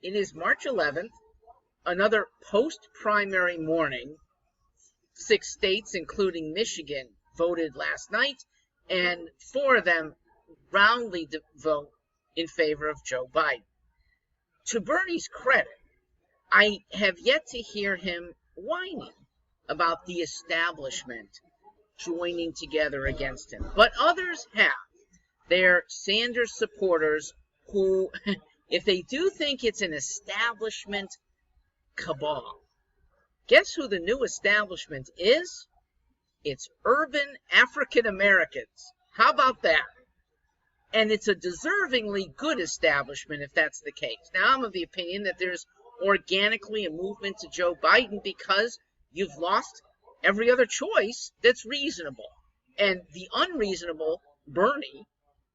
It is March 11th, another post-primary morning. 6 states, including Michigan, voted last night, and 4 of them roundly vote in favor of Joe Biden. To Bernie's credit, I have yet to hear him whining about the establishment joining together against him. But others have. They're Sanders supporters who, if they do think it's an establishment cabal, guess who the new establishment is? It's urban African Americans. How about that? And it's a deservingly good establishment if that's the case. Now, I'm of the opinion that there's organically a movement to Joe Biden because you've lost every other choice that's reasonable. And the unreasonable Bernie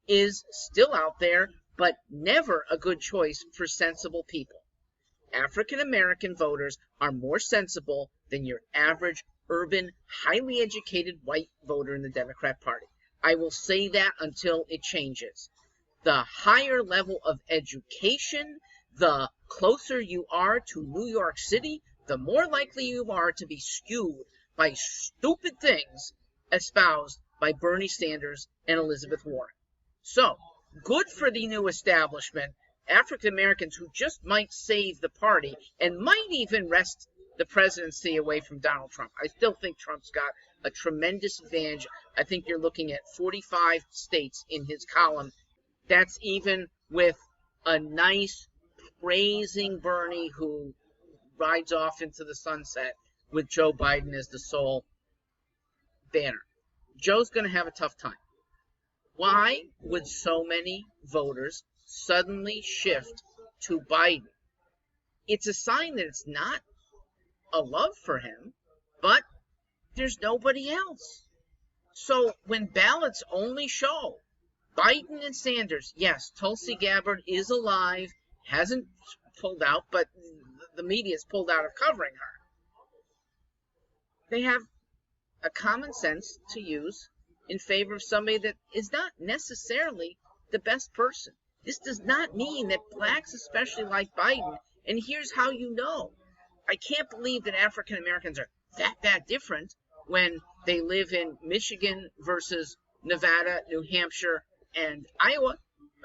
is still out there, but never a good choice for sensible people. African American voters are more sensible than your average urban, highly educated white voter in the Democrat Party. I will say that until it changes. The higher level of education, the closer you are to New York City, the more likely you are to be skewed by stupid things espoused by Bernie Sanders and Elizabeth Warren. So, good for the new establishment, African Americans who just might save the party and might even wrest the presidency away from Donald Trump. I still think Trump's got a tremendous advantage. I think you're looking at 45 states in his column. That's even with a nice praising Bernie who rides off into the sunset with Joe Biden as the sole banner. Joe's going to have a tough time. Why would so many voters suddenly shift to Biden? It's a sign that it's not a love for him, but there's nobody else. So when ballots only show Biden and Sanders, yes, Tulsi Gabbard is alive, hasn't pulled out, but the media's pulled out of covering her. They have a common sense to use in favor of somebody that is not necessarily the best person. This does not mean that blacks especially like Biden, and here's how you know. I can't believe that African Americans are that different when they live in Michigan versus Nevada, New Hampshire, and Iowa.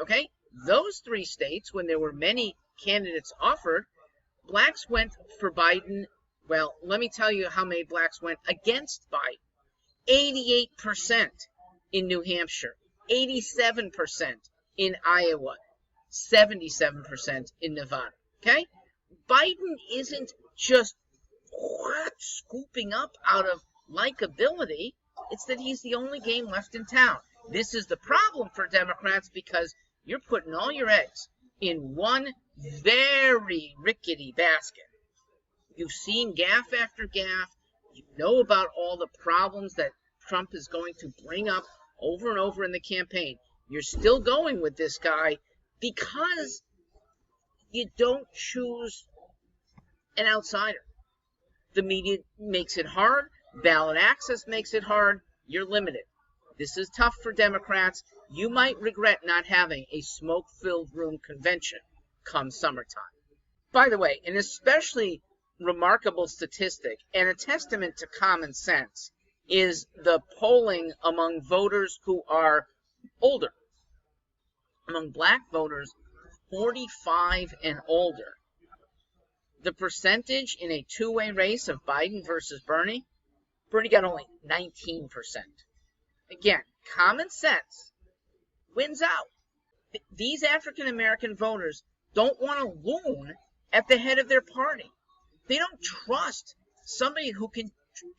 Okay? Those 3 states, when there were many candidates offered, blacks went for Biden. Well, let me tell you how many blacks went against Biden. 88% in New Hampshire, 87% in Iowa, 77% in Nevada. Okay? Biden isn't just scooping up out of likability. It's that he's the only game left in town. This is the problem for Democrats because you're putting all your eggs in one very rickety basket. You've seen gaffe after gaffe. You know about all the problems that Trump is going to bring up over and over in the campaign. You're still going with this guy because you don't choose an outsider. The media makes it hard. Ballot access makes it hard. You're limited. This is tough for Democrats. You might regret not having a smoke-filled room convention come summertime. By the way, an especially remarkable statistic and a testament to common sense is the polling among voters who are older. Among black voters 45 and older, the percentage in a two-way race of Biden versus Bernie got only 19%. Again, common sense wins out. These African American voters don't want a loon at the head of their party. They don't trust somebody who can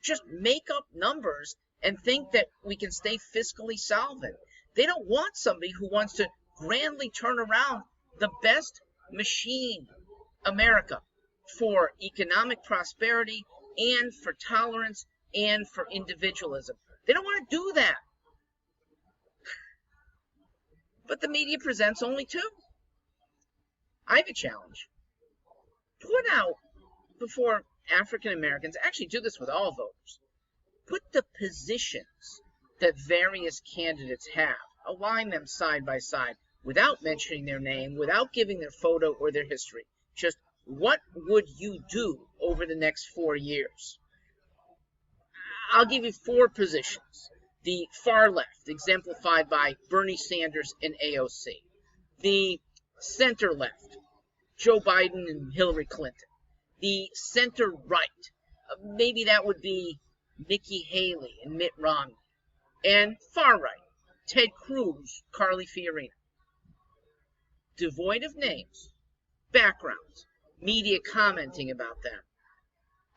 just make up numbers and think that we can stay fiscally solvent. They don't want somebody who wants to grandly turn around the best machine, America, for economic prosperity and for tolerance and for individualism. They don't want to do that. But the media presents only 2. I have a challenge. Put out before African Americans, actually do this with all voters, put the positions that various candidates have, align them side by side without mentioning their name, without giving their photo or their history. Just what would you do over the next 4 years? I'll give you 4 positions. The far left, exemplified by Bernie Sanders and AOC. The center left, Joe Biden and Hillary Clinton. The center right, maybe that would be Nikki Haley and Mitt Romney. And far right, Ted Cruz, Carly Fiorina. Devoid of names, backgrounds, media commenting about them.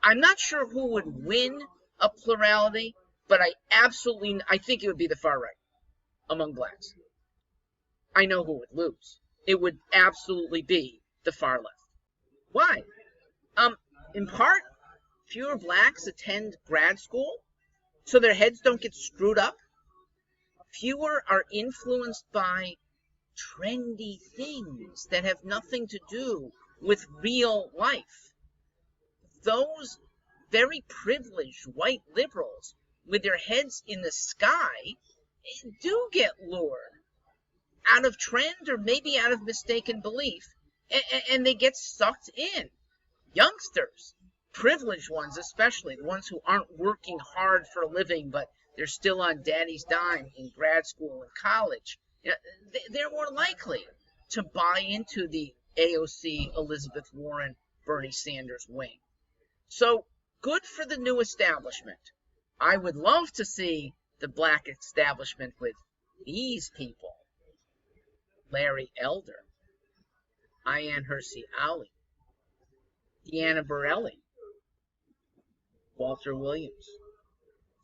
I'm not sure who would win a plurality, but I think it would be the far right among blacks. I know who would lose. It would absolutely be the far left. Why? In part, fewer blacks attend grad school, so their heads don't get screwed up. Fewer are influenced by trendy things that have nothing to do with real life. Those very privileged white liberals with their heads in the sky do get lured out of trend or maybe out of mistaken belief, and they get sucked in. Youngsters, privileged ones especially, the ones who aren't working hard for a living but they're still on daddy's dime in grad school and college, they're more likely to buy into the AOC, Elizabeth Warren, Bernie Sanders wing. So good for the new establishment. I would love to see the black establishment with these people: Larry Elder, Ayaan Hirsi Ali, Deanna Borelli, Walter Williams,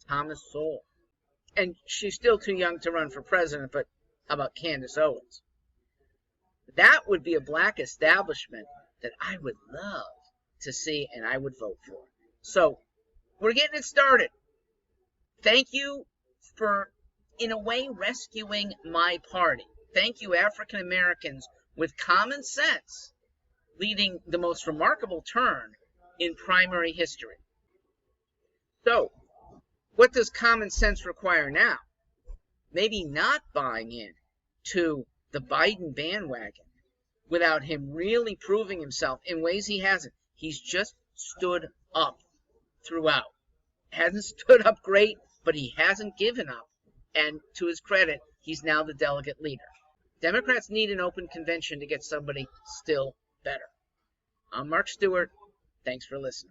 Thomas Sowell. And she's still too young to run for president, but how about Candace Owens? That would be a black establishment that I would love to see and I would vote for. So we're getting it started. Thank you for, in a way, rescuing my party. Thank you, African Americans with common sense, leading the most remarkable turn in primary history. So, what does common sense require now? Maybe not buying in to the Biden bandwagon without him really proving himself in ways he hasn't. He's just stood up throughout. Hasn't stood up great, but he hasn't given up. And to his credit, he's now the delegate leader. Democrats need an open convention to get somebody still better. I'm Mark Stewart. Thanks for listening.